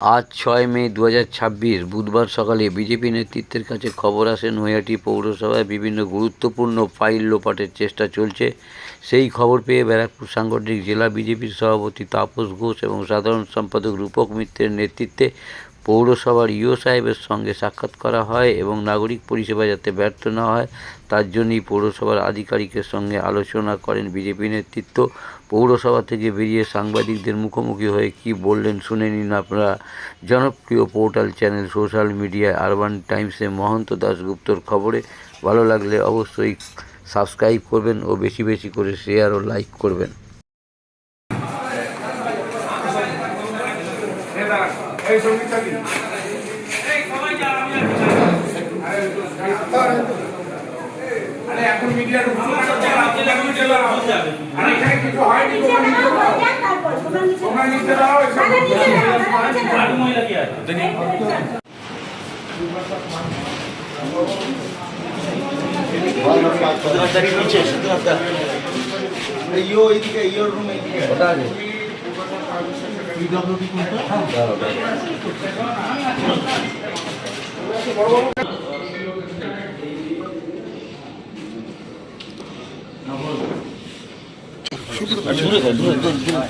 আজ ৬ মে ২০২৬ বুধবার সকালে বিজেপি নেতৃত্বের কাছে খবর আসে নৈহাটি পৌরসভায় বিভিন্ন গুরুত্বপূর্ণ ফাইল লোপাটের চেষ্টা চলছে। সেই খবর পেয়ে ব্যারাকপুর সাংগঠনিক জেলা বিজেপির সভাপতি তাপস ঘোষ এবং সাধারণ সম্পাদক রূপক মিত্রের নেতৃত্বে পৌরসভার ইও সাহেবের সঙ্গে সাক্ষাৎ করা হয় এবং নাগরিক পরিষেবা যাতে ব্যর্থ না হয় তার জন্যই পৌরসভার আধিকারিকের সঙ্গে আলোচনা করেন বিজেপি নেতৃত্ব। পৌরসভা থেকে বেরিয়ে সাংবাদিকদের মুখোমুখি হয়ে কী বললেন শুনে নিন আপনারা। জনপ্রিয় পোর্টাল চ্যানেল সোশ্যাল মিডিয়ায় আরবান টাইমসে মহন্ত দাশগুপ্তর খবরে ভালো লাগলে অবশ্যই সাবস্ক্রাইব করবেন ও বেশি বেশি করে শেয়ার ও লাইক করবেন। এখন মিডিয়ার কিছু হয়নি তোমরা নিতে দাও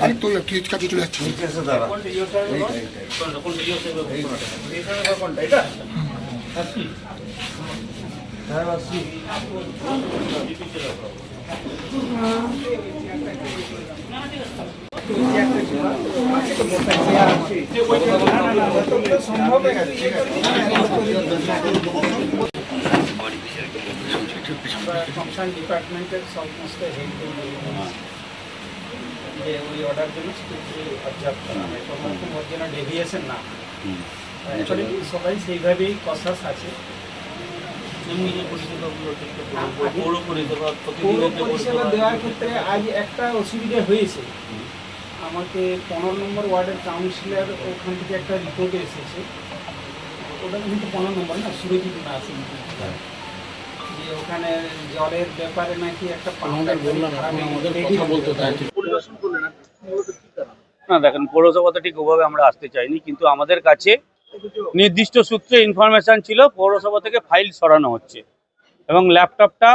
আরেকটু কাছে চলে যাচ্ছে। ফাংশন ডিপার্টমেন্টের সমস্ত হেল্প যে ওই অর্ডার জন্য স্ট্রিক্টলি অবজার্ভ করা হয়, কোনো রকম ওর জন্য ডেভিয়েশন না হয়। অ্যাকচুয়ালি সবাই সেইভাবেই কনসাস আছে। পৌর পরিষেবা দেওয়ার ক্ষেত্রে আজ একটা অসুবিধা হয়েছে। আমাকে 15 নম্বর ওয়ার্ডের কাউন্সিলর ওখান থেকে একটা রিপোর্ট এসেছে, ওটা কিন্তু 15 নম্বর না, সুরজিৎ না আছে, যে ওখানে জলের ব্যাপারে নাকি একটা না। দেখেন, পৌরসভাতে ঠিক ওভাবে আমরা আসতে চাইনি, কিন্তু আমাদের কাছে নির্দিষ্ট সূত্রে ইনফরমেশন ছিল পৌরসভা থেকে ফাইল সরানো হচ্ছে এবং ল্যাপটপটা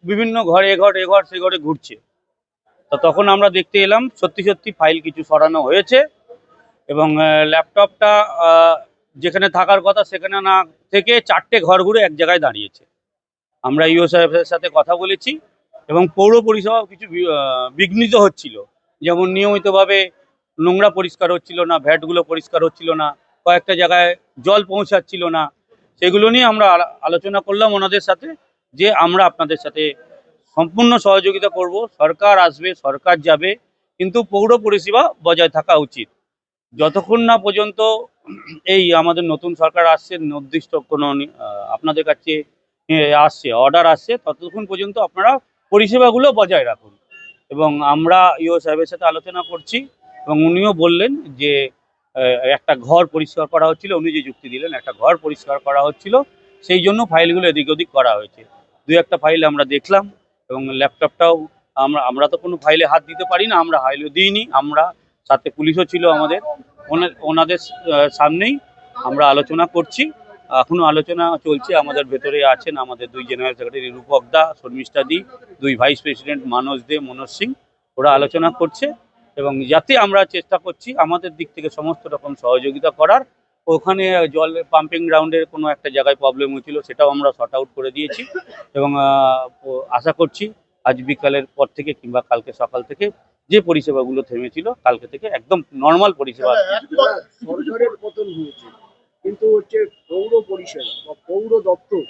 বিভিন্ন ঘরে এ ঘর সে ঘরে ঘুরছে। তো তখন আমরা দেখতে এলাম সত্যি সত্যি ফাইল কিছু সরানো হয়েছে এবং ল্যাপটপটা যেখানে থাকার কথা সেখানে না থেকে 4টে ঘর ঘুরে এক জায়গায় দাঁড়িয়েছে। আমরা ইও সাহেবের সাথে কথা বলেছি এবং পৌর পরিষেবা কিছু বিঘ্নিত হচ্ছিল, যেমন নিয়মিতভাবে নোংরা পরিষ্কার হচ্ছিল না, ভ্যাটগুলো পরিষ্কার হচ্ছিল না, কয়েকটা জায়গায় জল পৌঁছাচ্ছিল না। সেগুলো নিয়ে আমরা আলোচনা করলাম ওনাদের সাথে যে আমরা আপনাদের সাথে সম্পূর্ণ সহযোগিতা করব, সরকার আসবে, সরকার যাবে, কিন্তু পৌর পরিষেবা বজায় থাকা উচিত। যতক্ষণ না পর্যন্ত এই আমাদের নতুন সরকার আসছে, নির্দিষ্ট কোনো আপনাদের কাছে আসছে অর্ডার আসছে, ততক্ষণ পর্যন্ত আপনারা পরিষেবাগুলো বজায় রাখুন। এবং আমরা ইও সাহেবের সাথে আলোচনা করছি এবং উনিও বললেন যে একটা ঘর পরিষ্কার করা হচ্ছিল, উনি যে যুক্তি দিলেন একটা ঘর পরিষ্কার করা হচ্ছিল, সেই জন্য ফাইলগুলো এদিক ওদিক করা হয়েছে। 2-1টা ফাইল আমরা দেখলাম এবং ল্যাপটপটাও আমরা তো কোনো ফাইলে হাত দিতে পারি না, আমরা ফাইলও দিইনি। আমরা সাথে পুলিশও ছিল আমাদের, ওনাদের সামনেই আমরা আলোচনা করছি। এখনো আলোচনা চলছে, আমাদের ভেতরে আছেন আমাদের 2 জেনারেল সেক্রেটারি রূপক দা, শর্মিষ্ঠা দি, 2 ভাইস প্রেসিডেন্ট মানস দে, মনোজ সিং, ওরা আলোচনা করছে এবং যাতে আমরা চেষ্টা করছি আমাদের দিক থেকে সমস্ত রকম সহযোগিতা করার। ওখানে জল পাম্পিং গ্রাউন্ডের কোনো একটা জায়গায় প্রবলেম হয়েছিল, সেটাও আমরা শর্ট আউট করে দিয়েছি এবং আশা করছি আজ বিকালের পর থেকে কিংবা কালকে সকাল থেকে যে পরিষেবাগুলো থেমেছিল কালকে থেকে একদম নর্মাল পরিষেবা। সরকারের পতন হয়েছে, কিন্তু হচ্ছে পৌর পরিষেবা বা পৌর দপ্তর,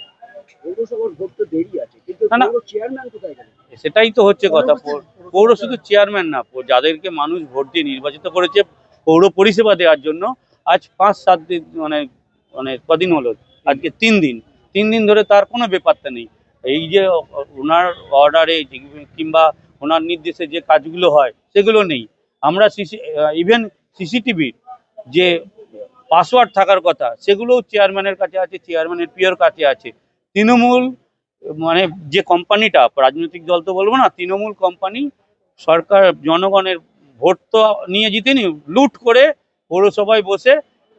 পৌরসভার ভোট তো দেরি আছে, কিন্তু পৌর চেয়ারম্যান কোথায় গেলেন? সেটাই তো হচ্ছে কথা। পৌর শুধু চেয়ারম্যান না, যাদেরকে মানুষ ভোট দিয়ে নির্বাচিত করেছে পৌর পরিষেবা দেওয়ার জন্য, আজ 5-7 দিন মানে কদিন হলো, আজকে 3 দিন ধরে তার কোনো ব্যাপারটা নেই। এই যে ওনার অর্ডারে কিংবা ওনার নির্দেশে যে কাজগুলো হয় সেগুলো নেই। আমরা ইভেন সিসিটিভির যে পাসওয়ার্ড থাকার কথা সেগুলোও চেয়ারম্যানের কাছে আছে, চেয়ারম্যানের পিওর কাছে আছে। তৃণমূল মানে যে কোম্পানিটা, রাজনৈতিক দল তো বলবো না, তৃণমূল কোম্পানি সরকার জনগণের ভোট তো নিয়ে জিতেনি, লুট করে পৌরসভায় বসে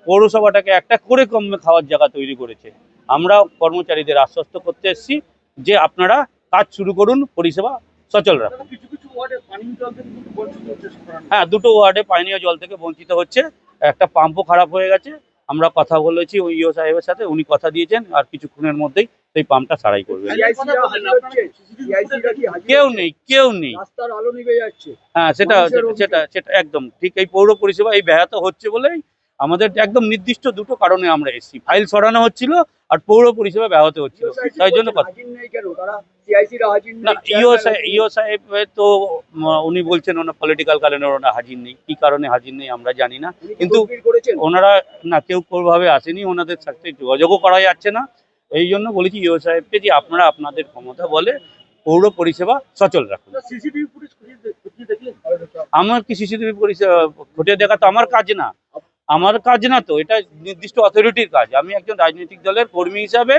পৌরসভাটাকে একটা করে কমে খাওয়ার জায়গা তৈরি করেছে। আমরা কর্মচারীদের আশ্বস্ত করতে এসেছি যে আপনারা কাজ শুরু করুন, পরিষেবা সচল রাখুন। কিছু কিছু ওয়ার্ডে পানীয় জল থেকে কিন্তু বঞ্চিত হচ্ছে সাধারণ হ্যাঁ, 2টো ওয়ার্ডে পানীয় জল থেকে বঞ্চিত হচ্ছে, একটা পাম্পও খারাপ হয়ে গেছে। আমরা কথা বলেছি ওই ইও সাহেবের সাথে, উনি কথা দিয়েছেন আর কিছুক্ষণের মধ্যেই সেই পাম্পটা সারাই করবেন। CIC-রা হাজির হচ্ছে? CIC-রা কি হাজির কেউ হচ্ছে? নেই, কেউ নেই। রাস্তার আলো নিভে যাচ্ছে। হ্যাঁ, সেটা মানুষের অভিযোগ। সেটা সেটা একদম ঠিক। এই পৌর পরিষেবা এই ব্যাহত হচ্ছে বলেই আমাদের একদম নির্দিষ্ট 2টো কারণে আমরা এসেছি। ফাইল সরানো হচ্ছিল আর পৌর পরিষেবা ব্যাহত হচ্ছিল, তাই জন্য কথা। হাজির নেই কেন তারা? CIC-রা হাজির না, নেই? ইও সাহেব তো উনি বলছেন ওনার পলিটিক্যাল কারণে ওনারা হাজির নেই। কি কারণে হাজির নেই আমরা জানি না, উনি কি কিন্তু তদবির করেছেন? ওনারা না কেউ কোনোভাবে আসেনি, ওনাদের সাথে যোগাযোগও করা যাচ্ছে না। এই জন্য বলেছি ইও সাহেবকে যে আপনারা আপনাদের ক্ষমতা বলে পৌর পরিষেবা সচল রাখুন। CCTV ফুটেজ খুঁজিয়ে দেখলেন? আমার কি সিসিটিভি পরিষেবা খতিয়ে দেখা তো আমার কাজ না, আমার কাজ না তো, এটা নির্দিষ্ট অথরিটির কাজ। আমি একজন রাজনৈতিক দলের কর্মী হিসাবে,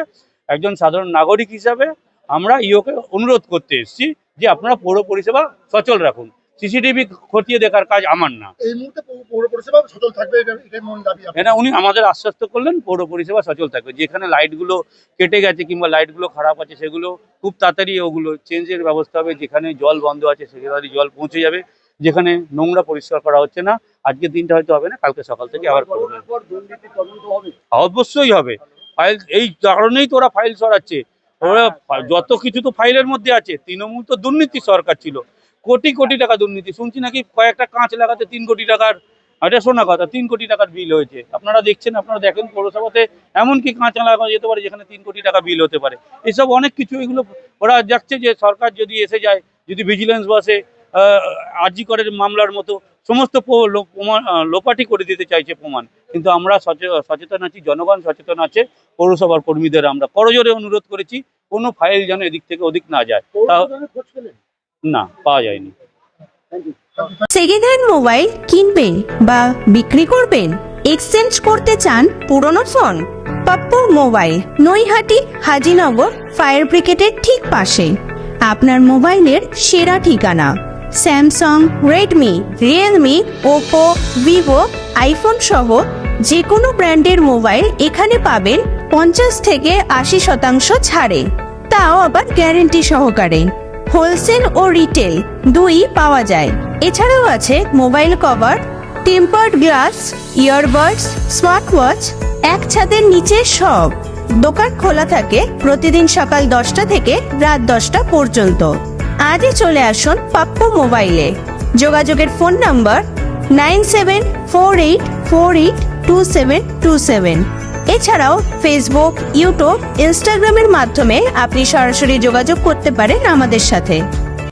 একজন সাধারণ নাগরিক হিসাবে আমরা ইওকে অনুরোধ করতে এসেছি যে আপনারা পৌর পরিষেবা সচল রাখুন। সিসিটিভি খতিয়ে দেখার কাজ আমার না। এই মুহূর্তে পৌর পরিষেবা সচল থাকবে, এটাই মূল দাবি আপনার। এটা উনি আমাদের আশ্বস্ত করলেন পৌর পরিষেবা সচল থাকবে। যেখানে লাইটগুলো কেটে গেছে কিংবা লাইটগুলো খারাপ আছে সেগুলো খুব তাড়াতাড়ি ওগুলো চেঞ্জের ব্যবস্থা হবে। যেখানে জল বন্ধ আছে সেখানে জল পৌঁছে যাবে। যেখানে নোংরা পরিষ্কার করা হচ্ছে না, আজকের দিনটা হয়তো হবে না, কালকে সকাল থেকে আবার করবে। করোনার পর দুর্নীতি তদন্ত হবে। অবশ্যই হবে। ফাইল এই কারণেই তো ওরা ফাইল সরাচ্ছে। ওরা যত কিছু তো ফাইলের মধ্যে আছে। তৃণমূল তো দুর্নীতি সরকার ছিল, কোটি কোটি টাকা দুর্নীতি। শুনছি নাকি কয়েকটা কাঁচ লাগাতে 3 কোটি টাকার, এটা শোনা কথা, 3 কোটি টাকার বিল হয়েছে। আপনারা দেখছেন, আপনারা দেখেন পৌরসভাতে এমনকি কাঁচ লাগানো যেতে পারে যেখানে 3 কোটি টাকা বিল হতে পারে। এসব অনেক কিছু, এগুলো ওরা যাচ্ছে যে সরকার যদি এসে যায়, যদি ভিজিলেন্স বসে, আরজি করের মামলার মতো সমস্ত প্রমাণ লোপাটি করে দিতে চাইছে প্রমাণ। কিন্তু আমরা সচেতন আছি, জনগণ সচেতন আছে। পৌরসভার কর্মীদের আমরা করজোরে অনুরোধ করেছি কোনো ফাইল যেন এদিক থেকে ওদিক না যায়। পৌরসভার খোঁজ পেলেন? না, পাওয়া যায়নি। Thank you. Second hand mobile কিনবেন বা বিক্রি করবেন, এক্সচেঞ্জ করতে চান পুরনো phone? Pappu mobile, Naihati Hajinagar fire ব্রিগেডের ঠিক পাশে আপনার মোবাইলের সেরা ঠিকানা। Samsung, Redmi, Realme, Oppo, Vivo, iPhone সহ যে কোনো ব্র্যান্ডের মোবাইল এখানে পাবেন 50 থেকে 80% ছাড়ে, তাও আবার গ্যারেন্টি সহকারে। হোলসেল ও রিটেল দুই পাওয়া যায়। এছাড়াও আছে mobile cover, tempered glass, earbuds, smart watch, এক ছাদের নিচে সব। দোকান খোলা থাকে প্রতিদিন সকাল 10টা থেকে রাত 10টা পর্যন্ত। আজই চলে আসুন পাপ্পু মোবাইলে। যোগাযোগের ফোন নাম্বার 9748482727। এছাড়াও ফেসবুক, ইউটিউব, ইনস্টাগ্রামের মাধ্যমে আপনি সরাসরি যোগাযোগ করতে পারেন আমাদের সাথে।